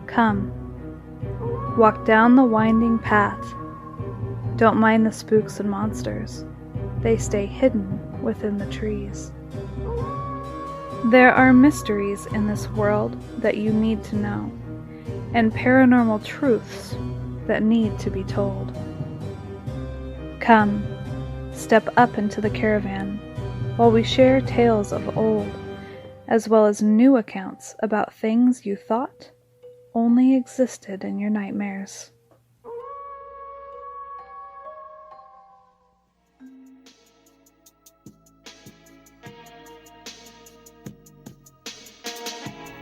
Come, walk down the winding path. Don't mind the spooks and monsters. They stay hidden within the trees. There are mysteries in this world that you need to know, and paranormal truths that need to be told. Come, step up into the caravan while we share tales of old, as well as new accounts about things you thought only existed in your nightmares.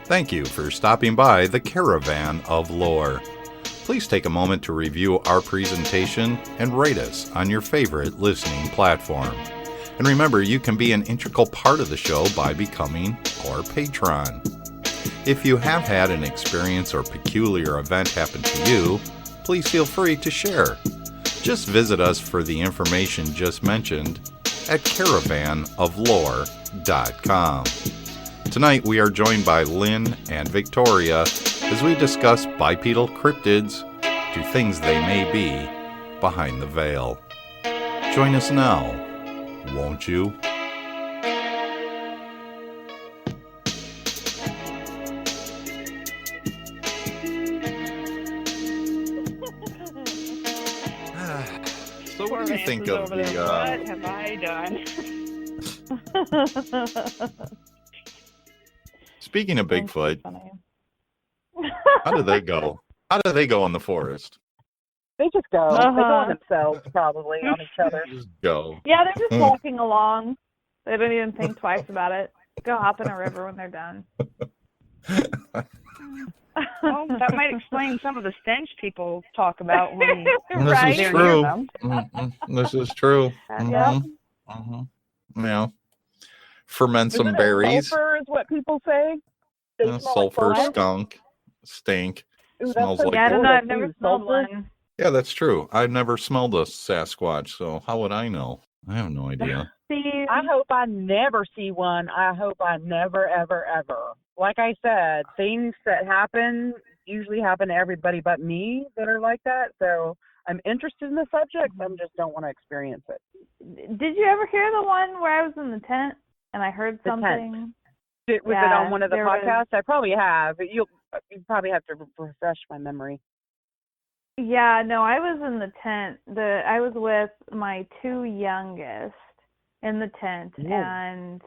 Thank you for stopping by the Caravan of Lore. Please take a moment to review our presentation and rate us on your favorite listening platform. And remember, you can be an integral part of the show by becoming our patron. If you have had an experience or peculiar event happen to you, please feel free to share. Just visit us for the information just mentioned at caravanoflore.com. Tonight we are joined by Lynn and Victoria as we discuss bipedal cryptids to things they may be behind the veil. Join us now, won't you? So what do you think of the... What have I done? Speaking of Bigfoot, how do they go? How do they go in the forest? They just go. They go on themselves, probably, on each other. Just go. Yeah, they're just walking along. They don't even think twice about it. Go hop in a river when they're done. Well, that might explain some of the stench people talk about when This Right. is true. This is true. Yep. Yeah. Ferment some Isn't it berries. sulfur is what people say. They smell Sulfur, like skunk, stink. Ooh, Smells that's like- Yeah, I don't know. I've Ooh, never smelled sulfur? one. Yeah, that's true. I've never smelled a Sasquatch, so how would I know? I have no idea. See, I hope I never see one. I hope I never, ever, ever. Like I said, things that happen usually happen to everybody but me that are like that. So I'm interested in the subject. I just don't want to experience it. did you ever hear the one where I was in the tent and I heard The tent. something? Was it on one of the there was- podcasts? I probably have. You probably have to refresh my memory. Yeah, no, I was in the tent. I was with my two youngest in the tent, Ooh. and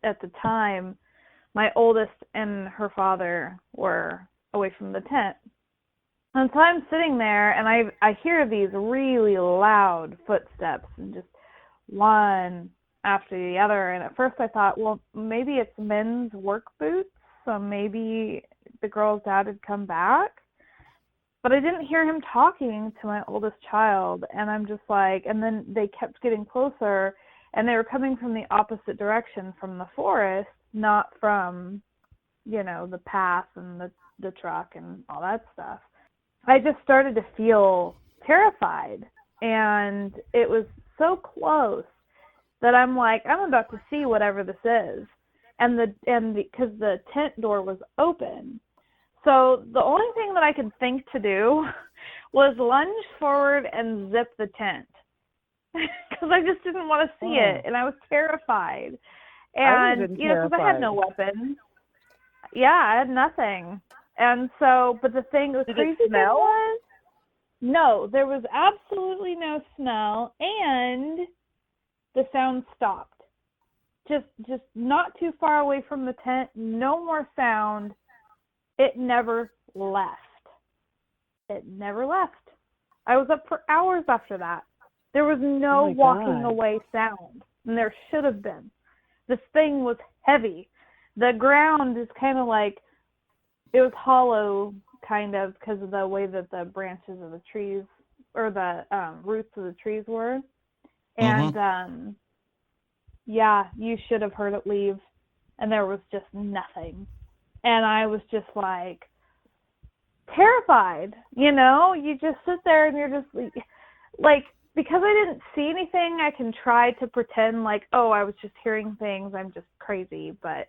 at the time, my oldest and her father were away from the tent. And so I'm sitting there, and I hear these really loud footsteps, and just one after the other. And at first I thought, well, maybe it's men's work boots, so maybe the girl's dad had come back. But I didn't hear him talking to my oldest child, and I'm just like, and then they kept getting closer, and they were coming from the opposite direction from the forest, not from, the path and the truck and all that stuff. I just started to feel terrified, and it was so close that I'm like, I'm about to see whatever this is, and because the tent door was open. So the only thing that I could think to do was lunge forward and zip the tent because I just didn't want to see it, and I was terrified. And because I had no weapon. Yeah, I had nothing. And so, but the crazy thing was, no, there was absolutely no smell, and the sound stopped. Just not too far away from the tent, no more sound. It never left. It never left. I was up for hours after that. There was no walking away sound, and there should have been. This thing was heavy. The ground is kind of like, it was hollow, kind of, because of the way that the branches of the trees, or the roots of the trees were. And, yeah, you should have heard it leave, and there was just nothing. And I was just like terrified, you just sit there and you're just like, because I didn't see anything, I can try to pretend like, oh, I was just hearing things, I'm just crazy. But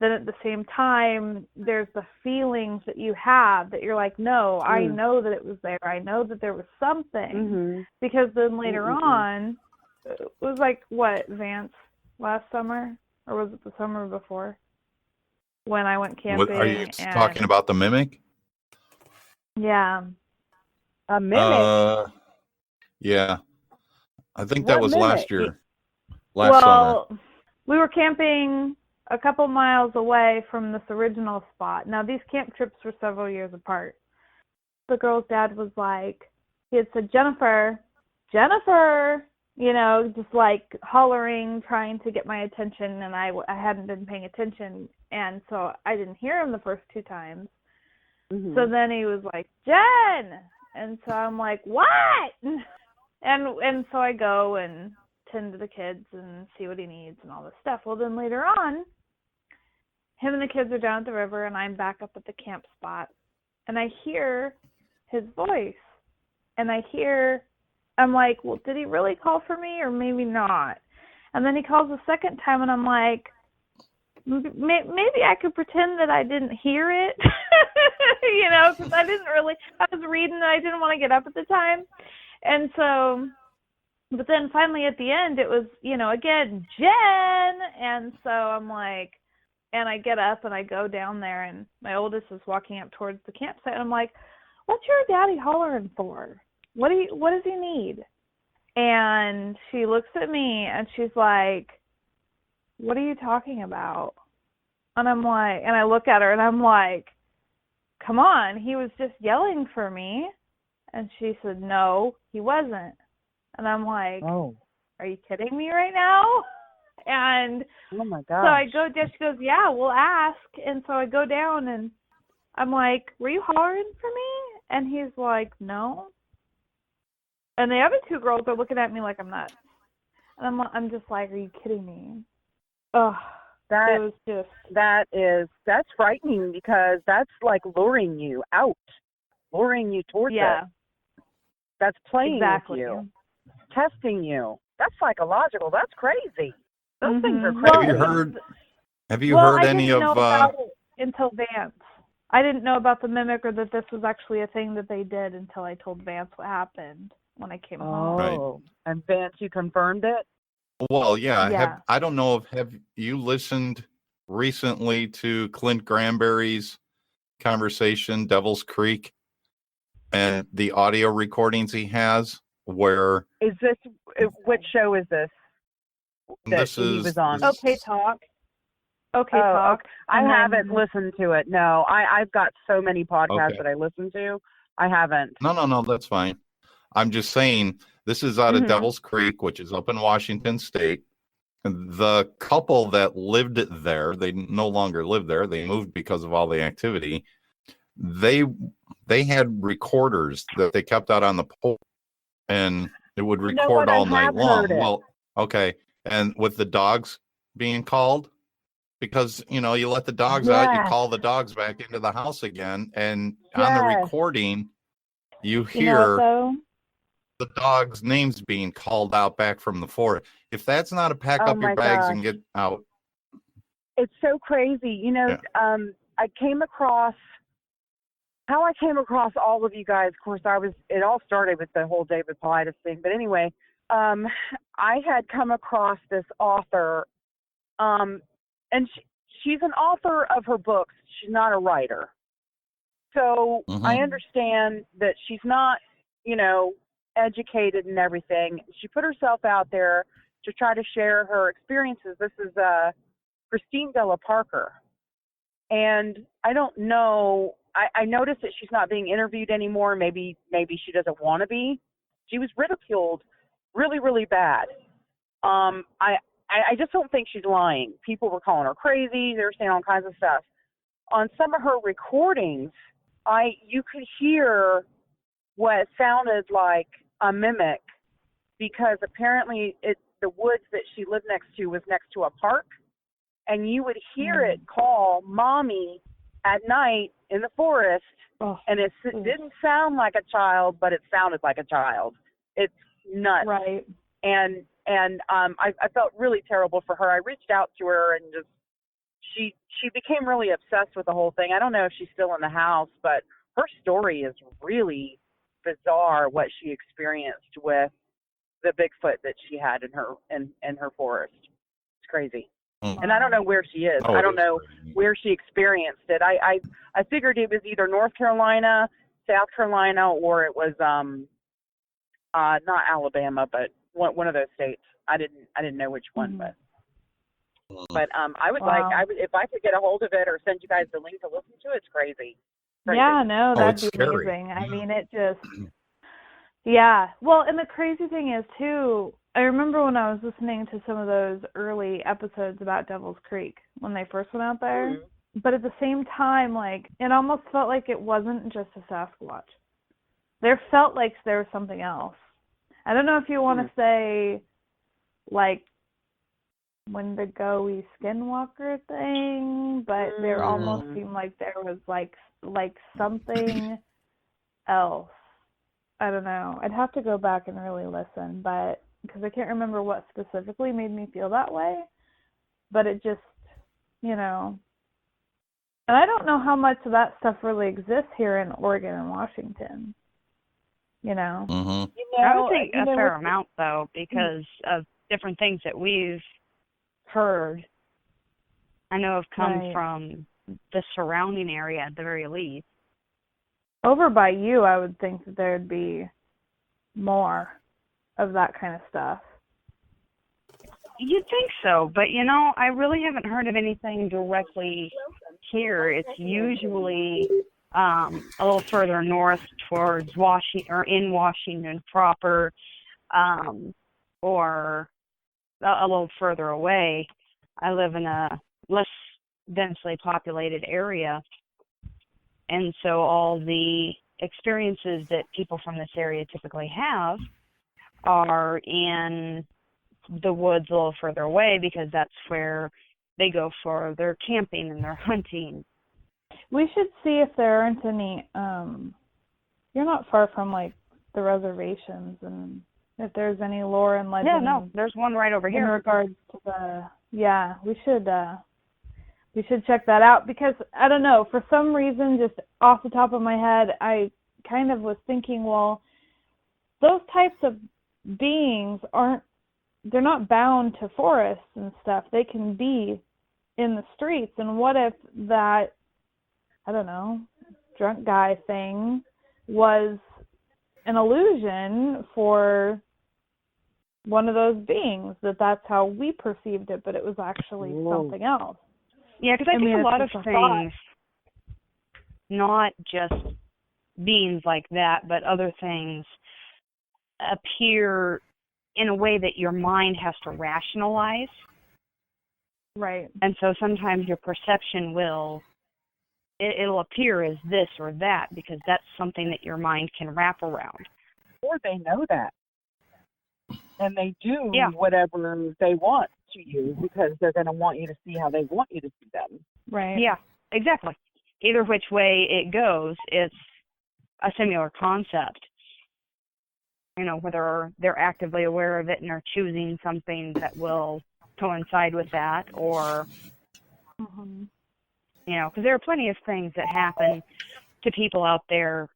then at the same time, there's the feelings that you have that you're like, no, I know that it was there. I know that there was something. Because then later on, it was like, what, Vance, last summer? Or was it the summer before? When I went camping. Are you talking about the mimic? Yeah. A mimic? Yeah. I think What that was mimic? last year. Last summer. We were camping a couple miles away from this original spot. Now, these camp trips were several years apart. The girl's dad was like, he had said, Jennifer, you know, just like hollering, trying to get my attention, and I hadn't been paying attention, and so I didn't hear him the first 2 times. So then he was like, Jen! And so I'm like, what? And so I go and tend to the kids and see what he needs and all this stuff. Well, then later on, him and the kids are down at the river, and I'm back up at the camp spot, and I hear his voice, and I'm like, well, did he really call for me or maybe not? And then he calls a second time, and I'm like, maybe I could pretend that I didn't hear it, you know, because I was reading and I didn't want to get up at the time. And so, but then finally at the end, it was, you know, again, Jen. And so I'm like, and I get up and I go down there, and my oldest is walking up towards the campsite, and I'm like, what's your daddy hollering for? What does he need? And she looks at me and she's like, what are you talking about? And I'm like, and I look at her and I'm like, come on, he was just yelling for me. And she said, no, he wasn't. And I'm like, oh, are you kidding me right now? And oh my God. So I go down, she goes, yeah, we'll ask. And so I go down and I'm like, were you hollering for me? And he's like, no. And the other 2 girls are looking at me like I'm nuts. And I'm just like, are you kidding me? Ugh. That's frightening, because that's like luring you towards it. That's playing with you, testing you. That's psychological. That's crazy. Those things are crazy. Have you heard any of? I didn't know about it until Vance. I didn't know about the mimic or that this was actually a thing that they did until I told Vance what happened when I came home. Right. And Vance, you confirmed it? Well, yeah. I don't know if have you listened recently to Clint Granberry's conversation, Devil's Creek, and the audio recordings he has, where is this? Which show is this? This he was on. Okay Talk. Okay Talk. I haven't listened to it. No, I've got so many podcasts that I listen to. I haven't. No, that's fine. I'm just saying, this is out of Devil's Creek, which is up in Washington State. The couple that lived there, they no longer live there. They moved because of all the activity. They had recorders that they kept out on the porch, and it would record all night long. Well, okay. And with the dogs being called, because, you know, you let the dogs out, you call the dogs back into the house again, and on the recording, you hear the dogs' names being called out back from the forest. If that's not a pack up your bags and get out. It's so crazy. You know, I came across all of you guys. Of course, it all started with the whole David Paulides thing. But anyway, I had come across this author, and she's an author of her books. She's not a writer. So I understand that she's not, you know, educated and everything. She put herself out there to try to share her experiences. This is Christine Della Parker. And I don't know, I noticed that she's not being interviewed anymore. Maybe she doesn't want to be. She was ridiculed really, really bad. I just don't think she's lying. People were calling her crazy. They were saying all kinds of stuff. On some of her recordings, you could hear what sounded like a mimic, because apparently the woods that she lived next to was next to a park, and you would hear it call mommy at night in the forest, and it didn't sound like a child, but it sounded like a child. It's nuts. Right. And I felt really terrible for her. I reached out to her, and she became really obsessed with the whole thing. I don't know if she's still in the house, but her story is really bizarre. What she experienced with the Bigfoot that she had in her forest. It's crazy. And I don't know where she is. Oh, I it don't is know crazy. where she experienced it. I figured it was either North Carolina, South Carolina, or it was not Alabama, but one of those states. I didn't know which one, but I would if I could get a hold of it or send you guys the link to listen to it. It's crazy. Yeah, no, that'd it's be scary. amazing. I mean, it just, yeah. Well, and the crazy thing is, too, I remember when I was listening to some of those early episodes about Devil's Creek when they first went out there, Mm-hmm. but at the same time, like, it almost felt like it wasn't just a Sasquatch. There felt like there was something else. I don't know if you want to say, like, Wendigo-y skinwalker thing, but there almost seemed like there was like something else. I don't know. I'd have to go back and really listen, but because I can't remember what specifically made me feel that way, but it just, you know. And I don't know how much of that stuff really exists here in Oregon and Washington. You know. Mm-hmm. I would think a fair amount, though, because of different things that we've heard. I know have come from the surrounding area at the very least. Over by you, I would think that there'd be more of that kind of stuff. You'd think so, but, you know, I really haven't heard of anything directly here. It's usually a little further north towards Washington, or in Washington proper, or a little further away. I live in a less densely populated area, and so all the experiences that people from this area typically have are in the woods a little further away, because that's where they go for their camping and their hunting. We should see if there aren't any, you're not far from, like, the reservations, and if there's any lore and legend. Yeah, no, there's one right over here. In regards to we should check that out, because, I don't know, for some reason, just off the top of my head, I kind of was thinking, well, those types of beings they're not bound to forests and stuff. They can be in the streets, and what if that, I don't know, drunk guy thing was an illusion for one of those beings, that's how we perceived it, but it was actually something else. Yeah, because I think a lot of things, not just beings like that, but other things appear in a way that your mind has to rationalize. Right. And so sometimes your perception it'll appear as this or that, because that's something that your mind can wrap around. Or they know that. And they do whatever they want to you, because they're going to want you to see how they want you to see them. Right. Yeah, exactly. Either which way it goes, it's a similar concept. You know, whether they're actively aware of it and are choosing something that will coincide with that, or, you know, because there are plenty of things that happen to people out there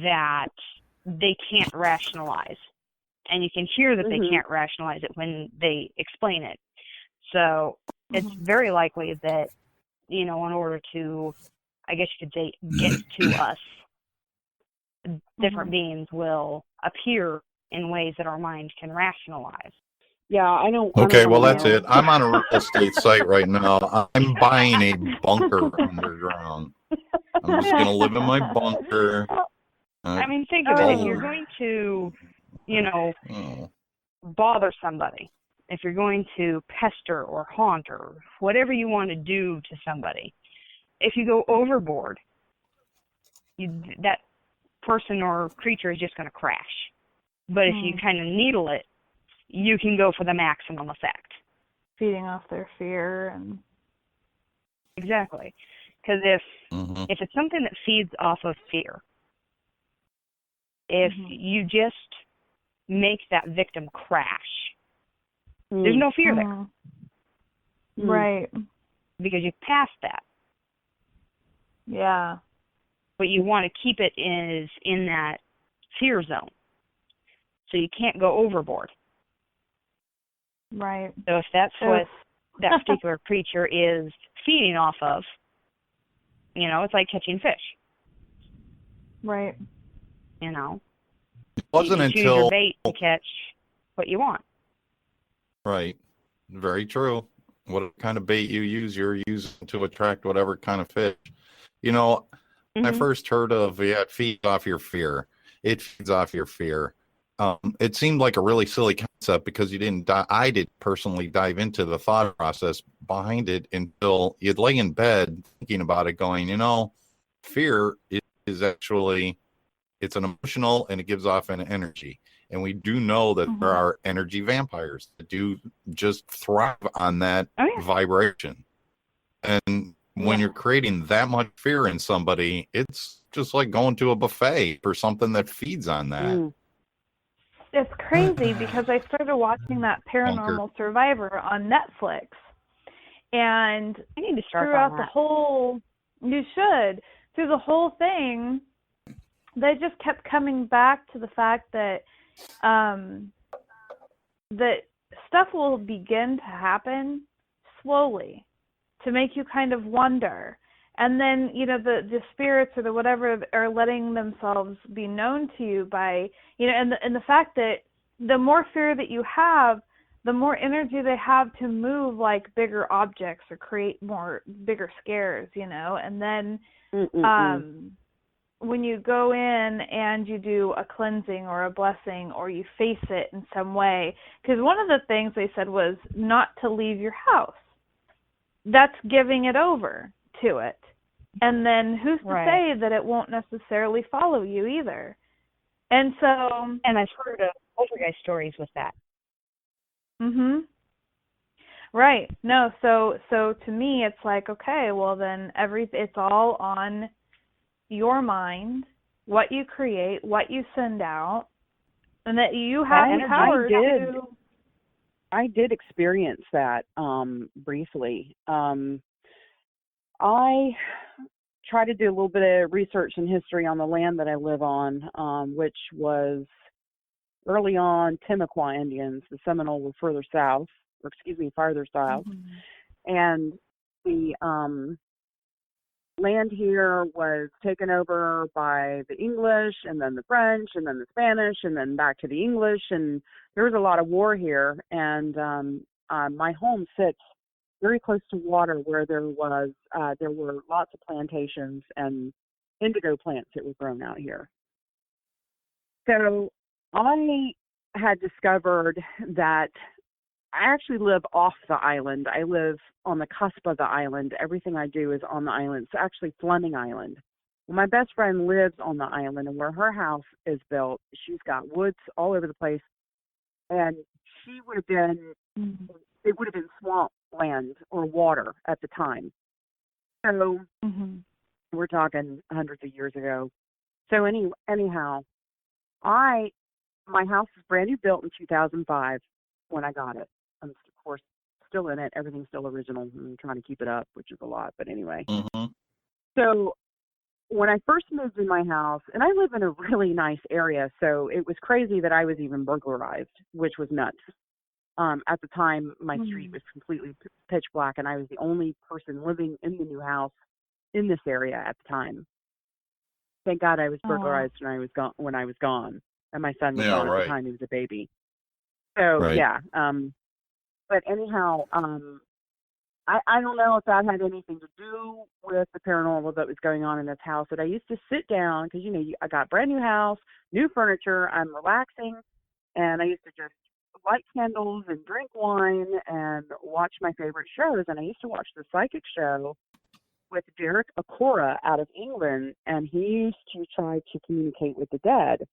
that they can't rationalize. And you can hear that they can't rationalize it when they explain it. So it's very likely that, you know, in order to, I guess you could say, get to us, different beings will appear in ways that our mind can rationalize. Yeah, I don't. Okay, well, that's it. I'm on a real estate site right now. I'm buying a bunker underground. I'm just going to live in my bunker. I mean, think of it. If you're going to, you know, bother somebody, if you're going to pester or haunt or whatever you want to do to somebody, if you go overboard, that person or creature is just going to crash. But if you kind of needle it, you can go for the maximum effect. Feeding off their fear and... Exactly. Because if it's something that feeds off of fear, if you just make that victim crash, there's no fear there. Right. because you've passed that. Yeah. But you want to keep it in that fear zone. So you can't go overboard. Right. So if that's what that particular creature is feeding off of, it's like catching fish. Right. It wasn't you choose until your bait to catch what you want. Right. Very true. What kind of bait you use, you're using to attract whatever kind of fish. I first heard of it feeds off your fear. It feeds off your fear. It seemed like a really silly concept because I did personally dive into the thought process behind it until you'd lay in bed thinking about it going, fear is actually, it's an emotional and it gives off an energy. And we do know that there are energy vampires that do just thrive on that vibration. And when you're creating that much fear in somebody, it's just like going to a buffet for something that feeds on that. It's crazy because I started watching that Paranormal Survivor on Netflix. And I need to start throughout on the that. whole, you should, through the whole thing, they just kept coming back to the fact that that stuff will begin to happen slowly to make you kind of wonder. And then, the spirits or the whatever are letting themselves be known to you by, and the fact that the more fear that you have, the more energy they have to move like bigger objects or create bigger scares, and then when you go in and you do a cleansing or a blessing or you face it in some way, because one of the things they said was not to leave your house. That's giving it over to it. And then who's to say that it won't necessarily follow you either? And so... And I've heard of poltergeist stories with that. Right. No, so to me it's like, okay, well then it's all on your mind, what you create, what you send out, and that you have the power to... I did experience that briefly. I try to do a little bit of research and history on the land that I live on, which was early on Timucua Indians. The Seminole were farther south. And the land here was taken over by the English and then the French and then the Spanish and then back to the English, and there was a lot of war here. And my home sits very close to water where there were lots of plantations and indigo plants that were grown out here. So I had discovered that I actually live off the island. I live on the cusp of the island. Everything I do is on the island. It's actually Fleming Island. Well, my best friend lives on the island, and where her house is built, she's got woods all over the place. And it would have been swamp land or water at the time. So we're talking hundreds of years ago. So anyhow, my house was brand new, built in 2005 when I got it. I'm, of course, still in it. Everything's still original. I'm trying to keep it up, which is a lot, but anyway. So when I first moved in my house, and I live in a really nice area, so it was crazy that I was even burglarized, which was nuts. At the time, my street was completely pitch black, and I was the only person living in the new house in this area at the time. Thank God I was burglarized when I was gone, and my son was gone at the time. He was a baby. So yeah. But anyhow, I don't know if that had anything to do with the paranormal that was going on in this house. But I used to sit down because I got a brand new house, new furniture. I'm relaxing, and I used to just light candles and drink wine and watch my favorite shows. And I used to watch the psychic show with Derek Acora out of England, and he used to try to communicate with the dead.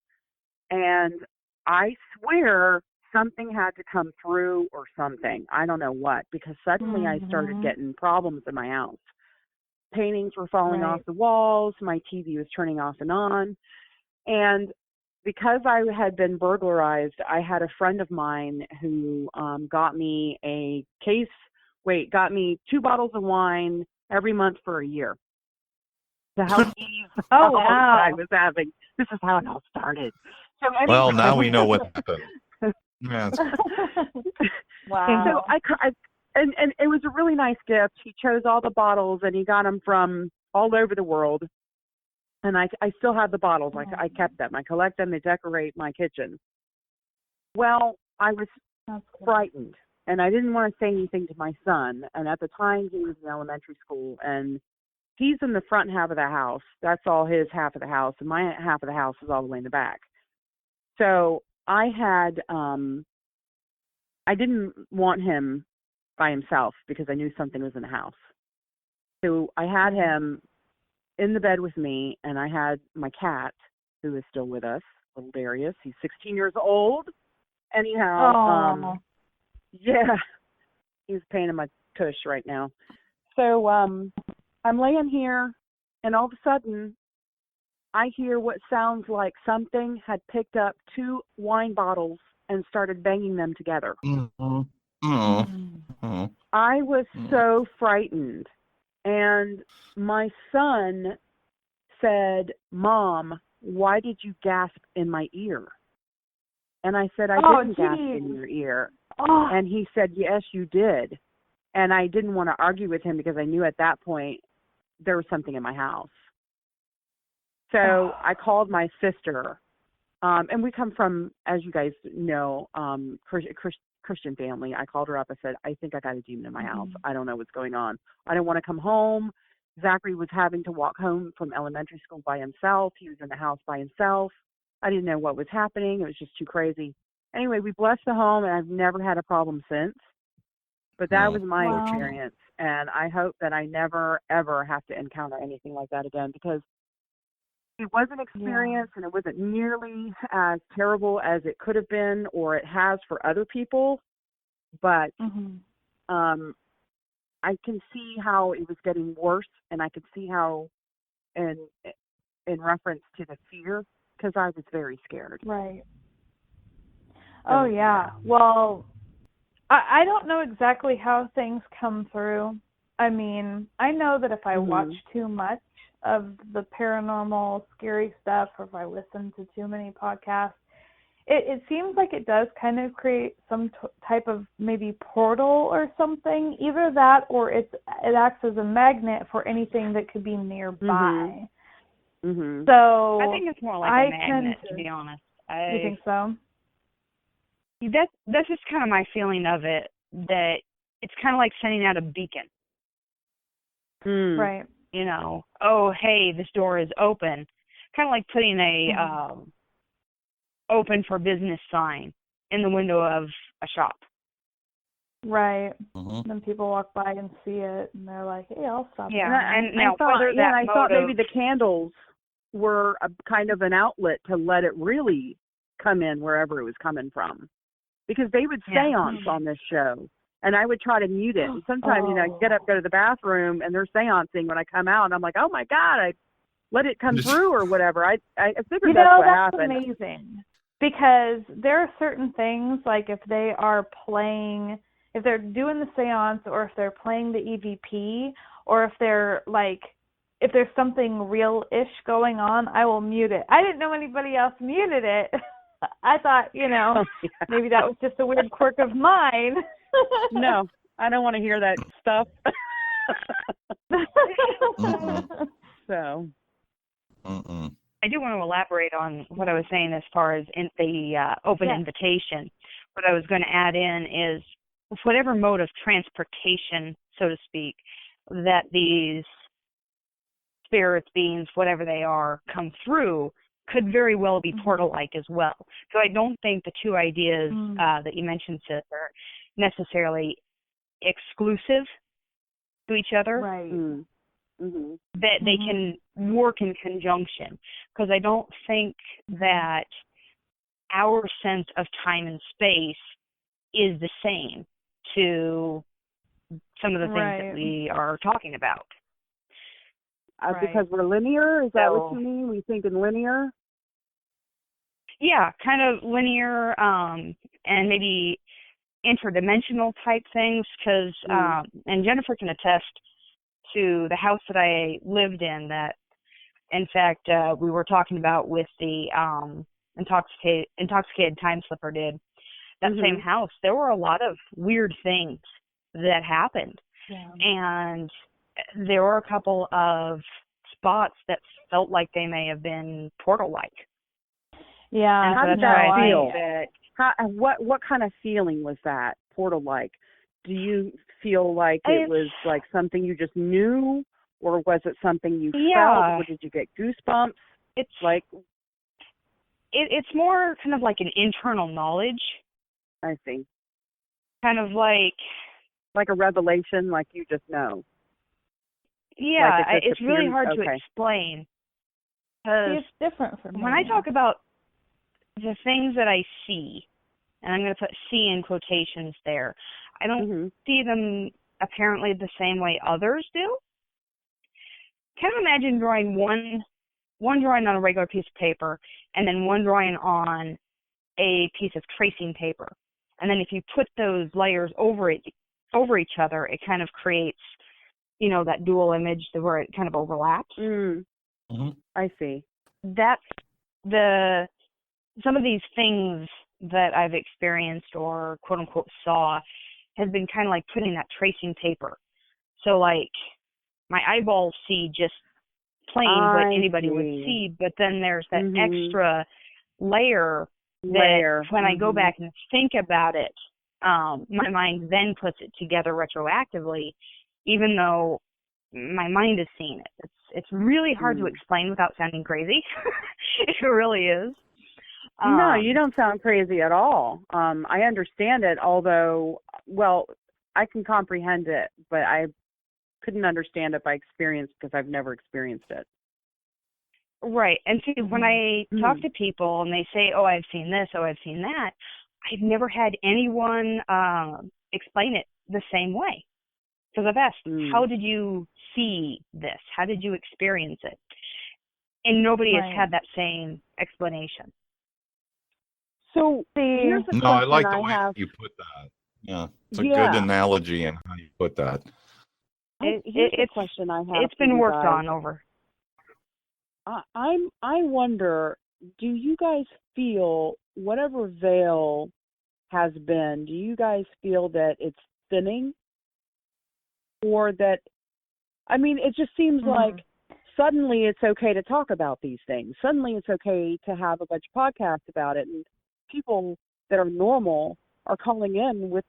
And I swear something had to come through or something. I don't know what, because suddenly I started getting problems in my house. Paintings were falling off the walls. My TV was turning off and on. And because I had been burglarized, I had a friend of mine who got me a case got me 2 bottles of wine every month for a year to help ease the Oh, problems wow. that I was having. This is how it all started. So anyway, Well, now we know what happened. Yeah, Wow. So and it was a really nice gift. He chose all the bottles, and he got them from all over the world. And I still have the bottles. I kept them. I collect them. They decorate my kitchen. Well, I was That's cool. frightened, and I didn't want to say anything to my son. And at the time, he was in elementary school, and he's in the front half of the house. That's all his half of the house, and my half of the house is all the way in the back. So I had, I didn't want him by himself because I knew something was in the house. So I had him in the bed with me, and I had my cat, who is still with us, little Darius. He's 16 years old. Anyhow, yeah, he's a pain in my tush right now. So I'm laying here, and all of a sudden, I hear what sounds like something had picked up 2 wine bottles and started banging them together. Mhm. Oh. Oh. I was so frightened. And my son said, "Mom, why did you gasp in my ear?" And I said, "I didn't gasp in your ear." Oh. And he said, "Yes, you did." And I didn't want to argue with him because I knew at that point there was something in my house. So I called my sister. And we come from, as you guys know, Christian family. I called her up. I said, "I think I got a demon in my house. I don't know what's going on. I don't want to come home." Zachary was having to walk home from elementary school by himself. He was in the house by himself. I didn't know what was happening. It was just too crazy. Anyway, we blessed the home, and I've never had a problem since. But that was my experience, and I hope that I never, ever have to encounter anything like that again, because it was an experience, and it wasn't nearly as terrible as it could have been or it has for other people. But I can see how it was getting worse, and I could see how, in reference to the fear, because I was very scared. Right. Oh, yeah. Well, I don't know exactly how things come through. I mean, I know that if I watch too much of the paranormal, scary stuff, or if I listen to too many podcasts, it seems like it does kind of create some type of maybe portal or something. Either that, or it acts as a magnet for anything that could be nearby. So I think it's more like a magnet, to be honest. You think so? That's just kind of my feeling of it, that it's kind of like sending out a beacon. Right. You know, oh, hey, this door is open. Kind of like putting a open for business sign in the window of a shop. Right. Then people walk by and see it, and they're like, "Hey, I'll stop." Yeah, And I thought maybe the candles were a kind of an outlet to let it really come in wherever it was coming from, because they would seance on this show, and I would try to mute it. And sometimes, you know, I get up, go to the bathroom, and they're seancing when I come out, and I'm like, "Oh my God, I let it come through," or whatever. I figured that's what happened. That's amazing, because there are certain things, like if they are playing, if they're doing the seance, or if they're playing the EVP, or if they're like, if there's something real-ish going on, I will mute it. I didn't know anybody else muted it. I thought, you know, maybe that was just a weird quirk of mine. No, I don't want to hear that stuff. So. I do want to elaborate on what I was saying as far as in the open invitation. What I was going to add in is whatever mode of transportation, so to speak, that these spirits, beings, whatever they are, come through, could very well be portal-like as well. So I don't think the two ideas that you mentioned, Sis, are necessarily exclusive to each other. Right. That they can work in conjunction. Because I don't think that our sense of time and space is the same to some of the things that we are talking about. Because we're linear? Is that what you mean? We think in linear? Yeah, kind of linear, and maybe interdimensional type things, because and Jennifer can attest to the house that I lived in, that in fact we were talking about with the intoxicated time slipper did. That same house, there were a lot of weird things that happened. Yeah. And there were a couple of spots that felt like they may have been portal-like. Yeah. And How so did that's that why feel? What kind of feeling was that, portal-like? Do you feel like it was like something you just knew, or was it something you felt, or did you get goosebumps? It's like it's more kind of like an internal knowledge. I see. Kind of like a revelation, like you just know. Yeah, like it's really hard to explain. It's different for me. When I talk about the things that I see, and I'm going to put "see" in quotations there, I don't see them apparently the same way others do. Kind of imagine drawing one drawing on a regular piece of paper, and then one drawing on a piece of tracing paper. And then if you put those layers over each other, it kind of creates, that dual image where it kind of overlaps. I see. That's some of these things that I've experienced or quote unquote saw has been kind of like putting that tracing paper. So like my eyeballs see just plain what anybody would see, but then there's that extra layer that when I go back and think about it, my mind then puts it together retroactively, even though my mind is seeing it. It's really hard to explain without sounding crazy. It really is. No, you don't sound crazy at all. I understand it, although, well, I can comprehend it, but I couldn't understand it by experience because I've never experienced it. Right. And see, when I talk to people and they say, oh, I've seen this, oh, I've seen that, I've never had anyone explain it the same way. Because I've asked, how did you see this? How did you experience it? And nobody has had that same explanation. So here's the question I like the way have. you put that. Yeah, it's a good analogy and how you put that. Here's the question I have. It's been worked on over. I wonder, do you guys feel whatever veil has been, do you guys feel that it's thinning? Or that, I mean, it just seems like suddenly it's okay to talk about these things. Suddenly it's okay to have a bunch of podcasts about it. And people that are normal are calling in with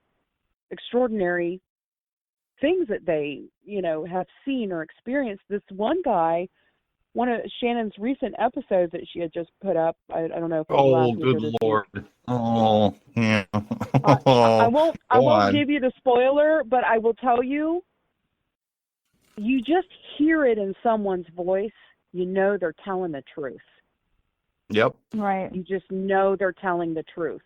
extraordinary things that they, have seen or experienced. This one guy, one of Shannon's recent episodes that she had just put up, I don't know if it was last week or this Lord. week. Oh, yeah. I won't give you the spoiler, but I will tell you, you just hear it in someone's voice, they're telling the truth. Yep. Right. You just know they're telling the truth.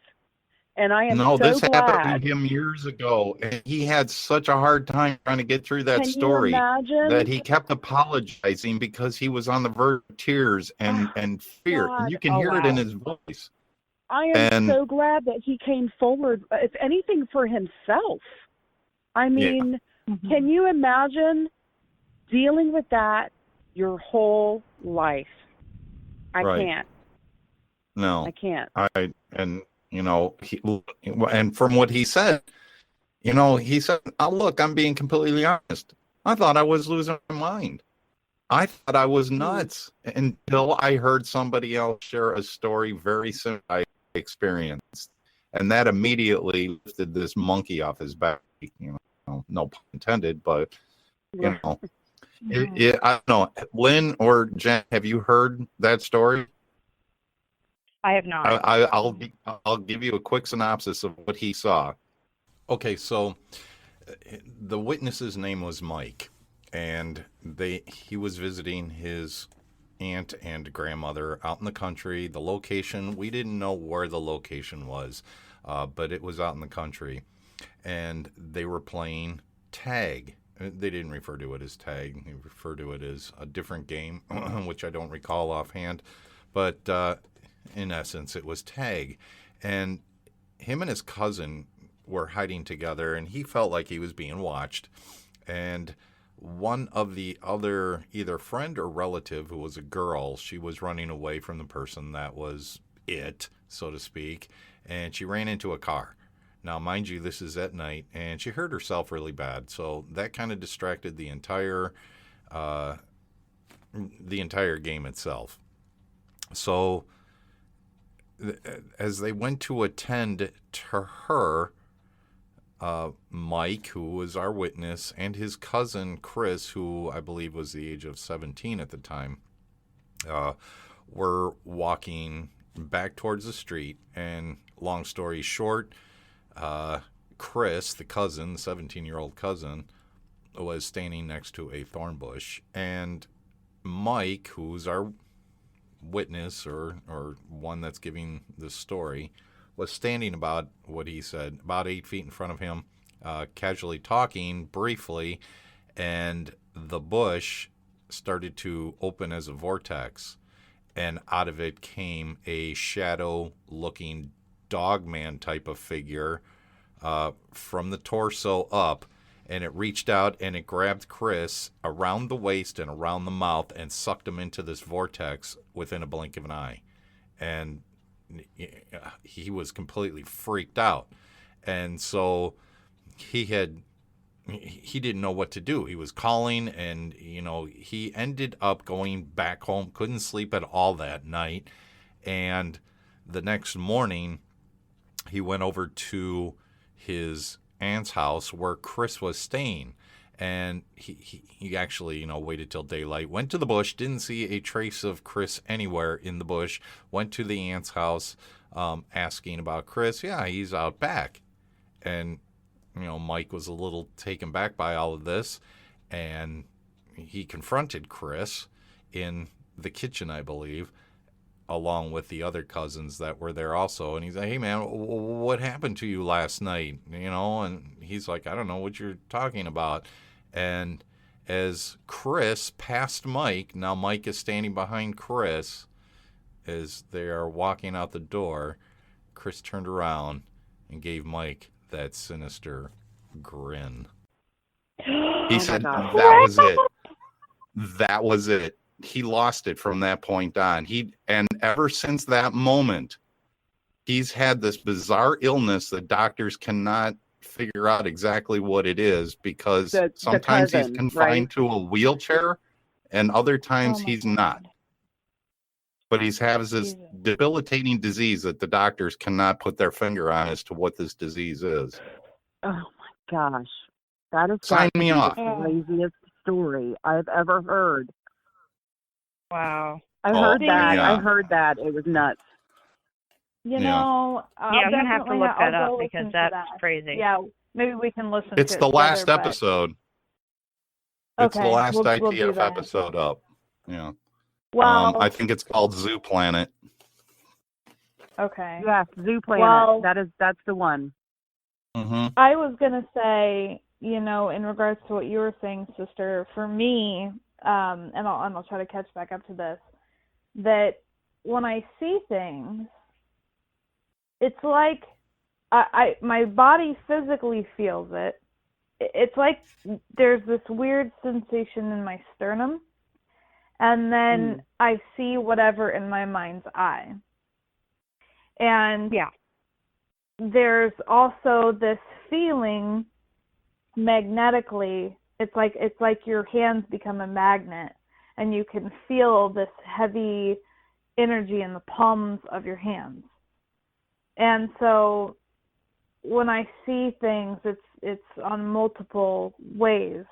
And I am this glad. happened to him years ago, and he had such a hard time trying to get through that story that he kept apologizing because he was on the verge of tears and fear. God. And you can hear it in his voice. I am so glad that he came forward, if anything, for himself. I mean, can you imagine dealing with that your whole life? I can't. No. I can't. And from what he said, he said, oh, look, I'm being completely honest. I thought I was losing my mind. I thought I was nuts until I heard somebody else share a story very similar I experienced. And that immediately lifted this monkey off his back. No pun intended, but, I don't know. Lynn or Jen, have you heard that story? I have not. I'll give you a quick synopsis of what he saw. Okay, so the witness's name was Mike, and he was visiting his aunt and grandmother out in the country. The location, we didn't know where the location was, but it was out in the country, and they were playing tag. They didn't refer to it as tag. They referred to it as a different game, which I don't recall offhand, but in essence, it was tag. And him and his cousin were hiding together, and he felt like he was being watched. And one of the other, either friend or relative, who was a girl, she was running away from the person that was it, so to speak, and she ran into a car. Now, mind you, this is at night, and she hurt herself really bad, so that kind of distracted the entire game itself. So as they went to attend to her, Mike, who was our witness, and his cousin Chris, who I believe was the age of 17 at the time, were walking back towards the street. And long story short, Chris, the cousin, the 17-year-old cousin, was standing next to a thorn bush. And Mike, who's our witness or one that's giving this story, was standing about, what he said, about 8 feet in front of him, casually talking briefly, and the bush started to open as a vortex, and out of it came a shadow-looking dogman type of figure from the torso up, and it reached out and it grabbed Chris around the waist and around the mouth and sucked him into this vortex within a blink of an eye. And he was completely freaked out. And so he didn't know what to do. He was calling, and he ended up going back home, couldn't sleep at all that night. And the next morning he went over to his aunt's house where Chris was staying, and he actually waited till daylight, went to the bush, didn't see a trace of Chris anywhere in the bush, went to the aunt's house, asking about Chris. Yeah, he's out back. And Mike was a little taken back by all of this, and he confronted Chris in the kitchen, I believe, along with the other cousins that were there also. And he's like, "Hey man, what happened to you last night?" And he's like, "I don't know what you're talking about." And as Chris passed Mike, now Mike is standing behind Chris as they are walking out the door. Chris turned around and gave Mike that sinister grin. He said, "That was it. That was it." He lost it from that point on. And ever since that moment, he's had this bizarre illness that doctors cannot figure out exactly what it is, because sometimes he's confined to a wheelchair and other times he's not. But he has this debilitating disease that the doctors cannot put their finger on as to what this disease is. Oh my gosh. That is Sign me off. the craziest story I've ever heard. Wow. I heard that. Yeah. I heard that. It was nuts. I'm gonna have to look that up because that's crazy. Yeah, maybe we can listen. It's to the it last together, episode. But... It's the last we'll do ITF that. episode up. Yeah. Well, I think it's called Zoo Planet. okay. Yes, Zoo Planet. Well, that's the one. Mm-hmm. I was gonna say, in regards to what you were saying, sister, for me, and I'll try to catch back up to this, that when I see things, it's like my body physically feels it. It's like there's this weird sensation in my sternum, and then I see whatever in my mind's eye. And there's also this feeling magnetically. It's like your hands become a magnet, and you can feel this heavy energy in the palms of your hands. And so when I see things, it's on multiple ways,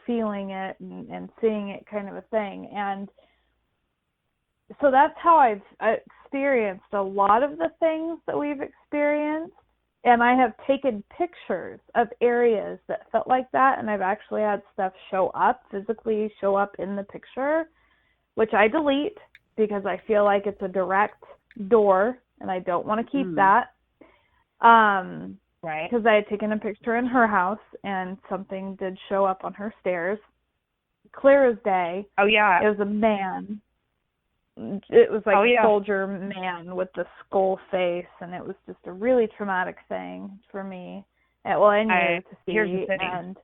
feeling it and seeing it, kind of a thing. And so that's how I've experienced a lot of the things that we've experienced. And I have taken pictures of areas that felt like that, and I've actually had stuff physically show up in the picture, which I delete because I feel like it's a direct door, and I don't want to keep that. Right. Because I had taken a picture in her house, and something did show up on her stairs. Clear as day. Oh, yeah. It was a man. It was like a soldier man with the skull face, and it was just a really traumatic thing for me. And you to see. Here's the thing. And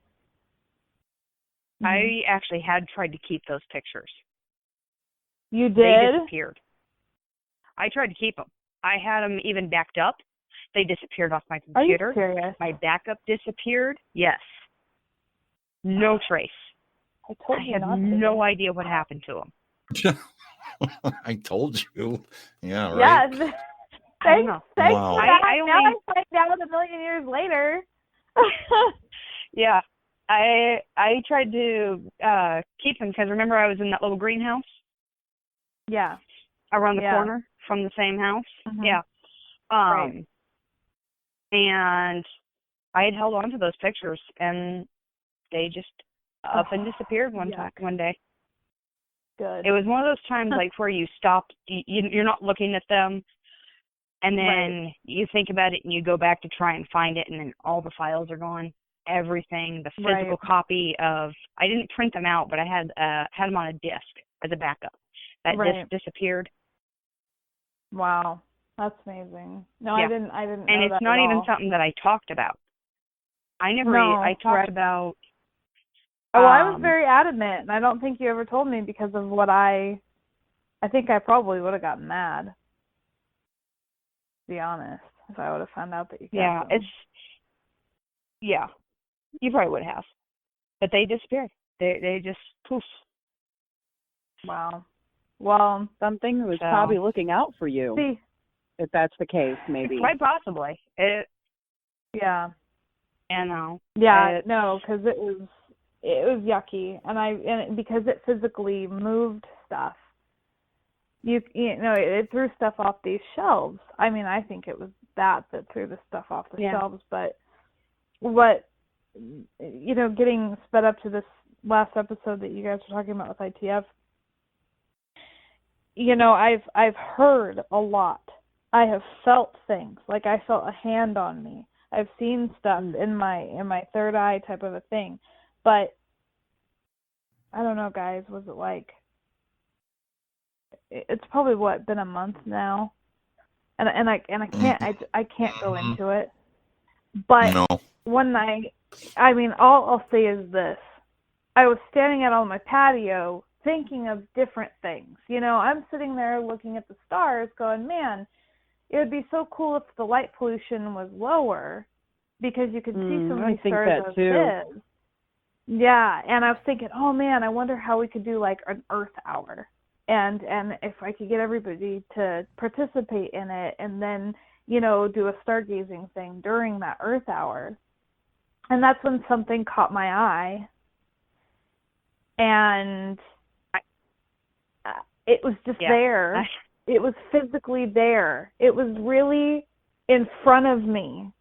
I actually had tried to keep those pictures. You did? They disappeared. I tried to keep them. I had them even backed up. They disappeared off my computer. Are you serious? My backup disappeared. Yes. No trace. I have no idea what happened to them. I told you. Yeah, right? Yeah. I know. Thanks Wow. for that. I Now only- I find out a million years later. Yeah. I tried to keep them because remember I was in that little greenhouse Yeah. around the Yeah. corner from the same house? Mhm. Yeah. Right. And I had held on to those pictures and they just up and disappeared one day. Good. It was one of those times like where you stop, you're not looking at them, and then you think about it and you go back to try and find it, and then all the files are gone. Everything, the physical copy of, I didn't print them out, but I had them on a disc as a backup. That disc disappeared. Wow, that's amazing. No, Yeah. I didn't. And know it's that not at even all. something that I talked about. I talked about. Well, I was very adamant, and I don't think you ever told me because of what I think I probably would have gotten mad, to be honest, if I would have found out that you kept them. You probably would have. But they disappeared. They just poof. Wow. Well, Something was probably looking out for you, see, if that's the case, maybe. Quite possibly. yeah. No. Yeah, no, because it was yucky, and because it physically moved stuff. You know, it threw stuff off these shelves. I mean, I think it was that threw the stuff off the shelves, but what, you know, getting sped up to this last episode that you guys were talking about with ITF, you know, I've heard a lot. I have felt things, like I felt a hand on me. I've seen stuff in my third eye type of a thing. But I don't know, guys, was it like, it's probably been a month now. And I can't I can't go into it. But one night, I mean, all I'll say is this. I was standing out on my patio thinking of different things. You know, I'm sitting there looking at the stars going, man, it would be so cool if the light pollution was lower because you could see so many stars as is. Yeah, and I was thinking, oh man, I wonder how we could do like an Earth hour. And if I could get everybody to participate in it and then, you know, do a stargazing thing during that Earth hour. And that's when something caught my eye. And it was just there. It was physically there. It was really in front of me.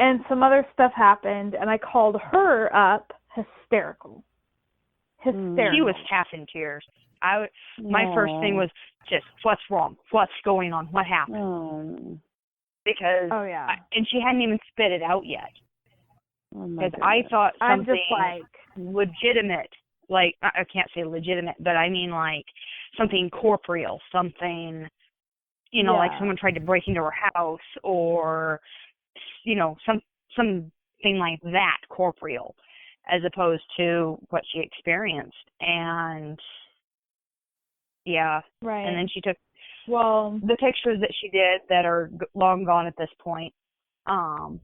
And some other stuff happened, and I called her up hysterical. She was half in tears. My first thing was just, what's wrong? What's going on? What happened? Because, and she hadn't even spit it out yet. Because I thought something legitimate, like, I can't say legitimate, but I mean like something corporeal, something, you know, like someone tried to break into her house or, you know, something like that, corporeal, as opposed to what she experienced. And and then she took the pictures that she did that are long gone at this point. Vance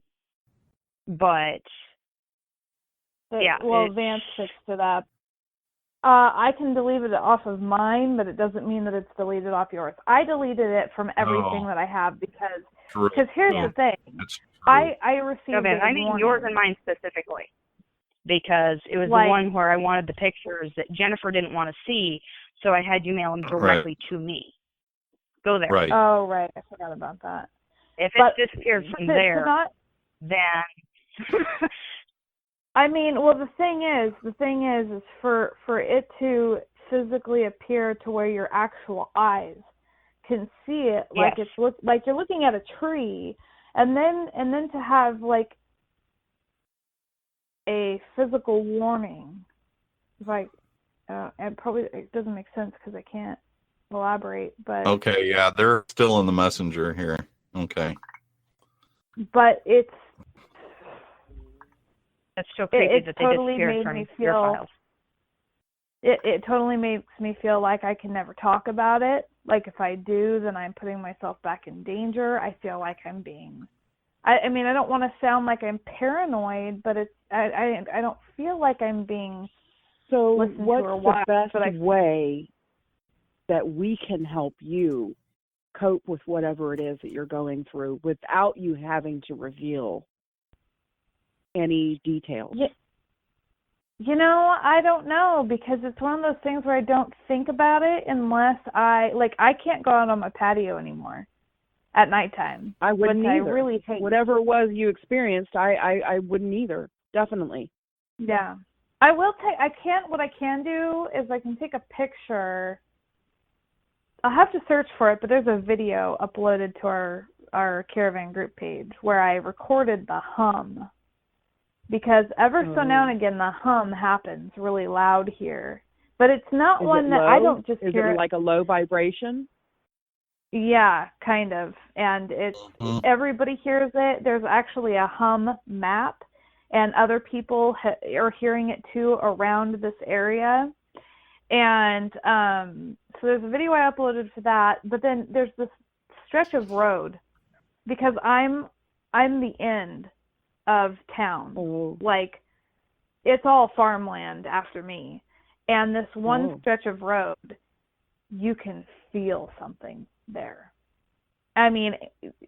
fixed it up. I can delete it off of mine, but it doesn't mean that it's deleted off yours. I deleted it from everything that I have because here's the thing. I received I mean yours and mine specifically, because it was the one where I wanted the pictures that Jennifer didn't want to see, so I had you mail them directly to me. Go there. Right. Oh, right. I forgot about that. If it disappeared from there, then... I mean, well, the thing is for it to physically appear to where your actual eyes can see it, like like you're looking at a tree, and then to have like a physical warning, like it doesn't make sense because I can't elaborate, but okay, they're still in the messenger here. Okay. but it's so creepy it that they totally disappeared made from me your feel files. it totally makes me feel like I can never talk about it. Like if I do, then I'm putting myself back in danger. I feel like I'm being I mean, I don't want to sound like I'm paranoid, but it's I don't feel like I'm being So listened to what's or the watched, best but I way that we can help you cope with whatever it is that you're going through without you having to reveal any details? Yeah. You know, I don't know, because it's one of those things where I don't think about it unless I can't go out on my patio anymore at nighttime. I wouldn't which either. I really hate. Whatever it was you experienced, I wouldn't either. Definitely. Yeah. What I can do is I can take a picture. I'll have to search for it, but there's a video uploaded to our caravan group page where I recorded the hum. Because ever so now and again, the hum happens really loud here. But it's not Is one it that low? I don't just Is hear. it like a low vibration? Yeah, kind of. And it's everybody hears it. There's actually a hum map, and other people are hearing it too around this area. And so there's a video I uploaded for that. But then there's this stretch of road, because I'm the end of town. Oh. Like, it's all farmland after me. And this one stretch of road, you can feel something there. I mean,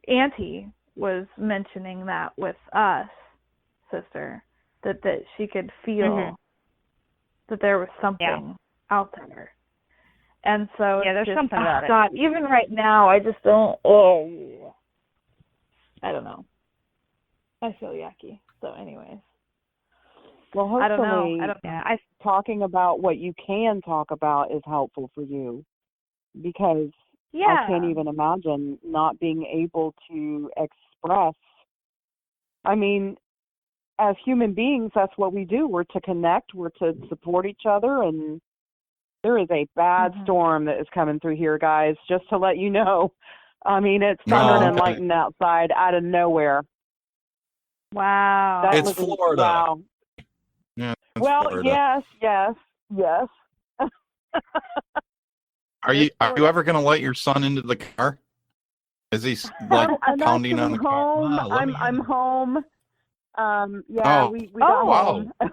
Auntie was mentioning that with us, sister, that she could feel that there was something out there. And so there's something about it. God, even right now, I just don't, I don't know. I feel yucky. So anyways. Well, hopefully I don't know. Talking about what you can talk about is helpful for you, because I can't even imagine not being able to express. I mean, as human beings, that's what we do. We're to connect. We're to support each other. And there is a bad storm that is coming through here, guys, just to let you know. I mean, it's thundering and lightning outside out of nowhere. Wow. It's Florida. Wow. Yeah, Well, Florida. yes. Are you ever going to let your son into the car? Is he like I'm pounding on the home. car? I'm home. We got wow. home.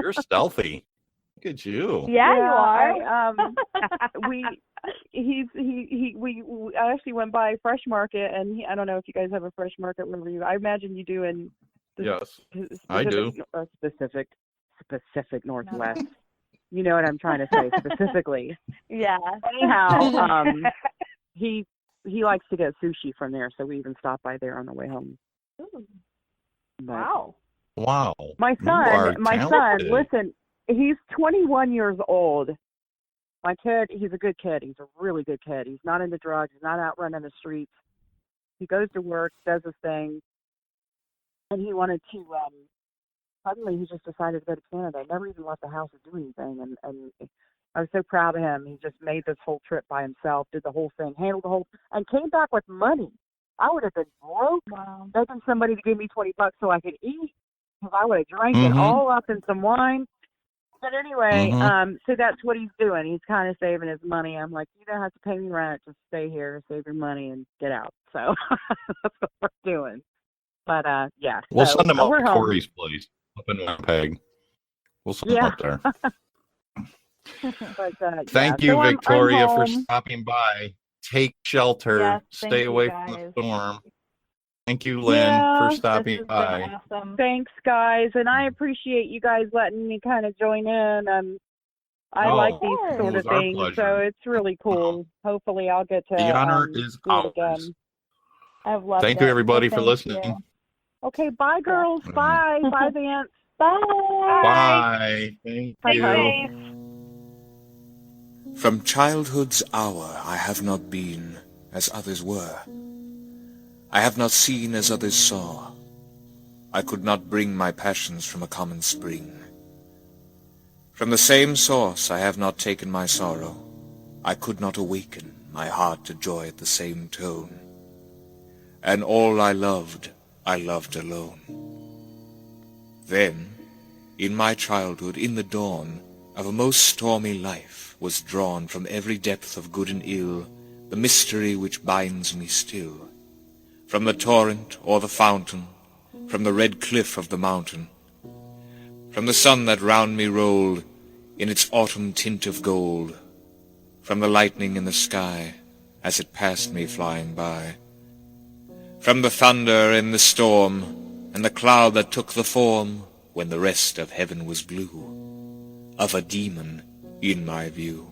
You're stealthy. Look at you. Yeah, you are. I actually went by Fresh Market, and I don't know if you guys have a Fresh Market wherever you. I imagine you do in. Yes, I do. Pacific Northwest. You know what I'm trying to say specifically. Yeah. Anyhow, he likes to get sushi from there, so we even stopped by there on the way home. Wow. Wow. My son, listen, he's 21 years old. My kid, he's a good kid. He's a really good kid. He's not into drugs. He's not out running the streets. He goes to work, does his thing, and he wanted to, suddenly he just decided to go to Canada. Never even left the house to do anything, and I was so proud of him. He just made this whole trip by himself, did the whole thing, handled the whole, and came back with money. I would have been broke, begging somebody to give me $20 so I could eat, because I would have drank it all up in some wine. But anyway, so that's what he's doing. He's kind of saving his money. I'm like, you don't have to pay me rent. Just stay here, save your money, and get out. So that's what we're doing. But, yeah. We'll so, send him up we're to home. Corey's place up in Winnipeg. We'll send him up there. But, Thank you, so Victoria, I'm for home. stopping by. Take shelter. Yes, Stay away from the storm. Thank you, Lynn, for stopping by. Awesome. Thanks, guys, and I appreciate you guys letting me kind of join in. I like these sort of things, so it's really cool. Hopefully, I'll get to the honor is do it ours. again. I've loved Thank you, everybody, for Thank listening. you. Okay, bye, girls. Bye. Bye, Vance. Bye. Thank you. From childhood's hour I have not been as others were. I have not seen as others saw. I could not bring my passions from a common spring. From the same source I have not taken my sorrow. I could not awaken my heart to joy at the same tone. And all I loved I loved alone. Then, in my childhood, in the dawn of a most stormy life, was drawn from every depth of good and ill the mystery which binds me still. From the torrent or the fountain, from the red cliff of the mountain, from the sun that round me rolled in its autumn tint of gold, from the lightning in the sky as it passed me flying by, from the thunder and the storm, and the cloud that took the form, when the rest of heaven was blue, of a demon in my view.